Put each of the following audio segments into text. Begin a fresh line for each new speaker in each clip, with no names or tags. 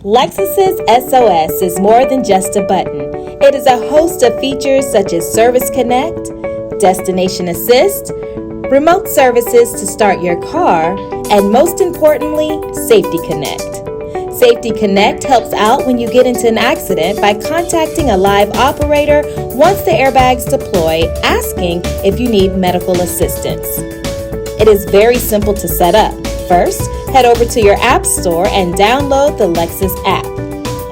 Lexus's SOS is more than just a button. It is a host of features such as Service Connect, Destination Assist, remote services to start your car, and most importantly, Safety Connect. Safety Connect helps out when you get into an accident by contacting a live operator once the airbags deploy, asking if you need medical assistance. It is very simple to set up. First, head over to your app store and download the Lexus app.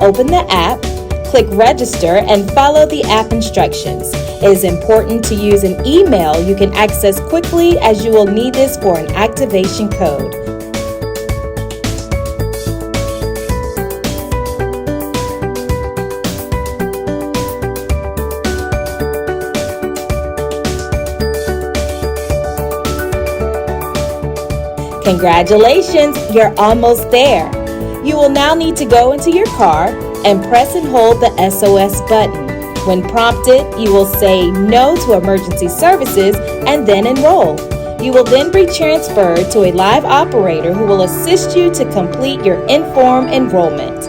Open the app, click register, and follow the app instructions. It is important to use an email you can access quickly, as you will need this for an activation code. Congratulations, you're almost there. You will now need to go into your car and press and hold the SOS button. When prompted, you will say no to emergency services and then enroll. You will then be transferred to a live operator who will assist you to complete your Enform enrollment.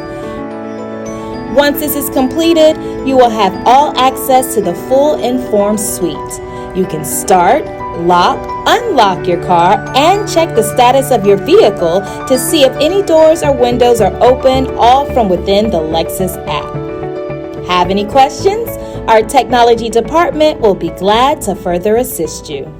Once this is completed, you will have all access to the full Enform suite. You can start, lock, unlock your car, and check the status of your vehicle to see if any doors or windows are open, all from within the Lexus app. Have any questions? Our technology department will be glad to further assist you.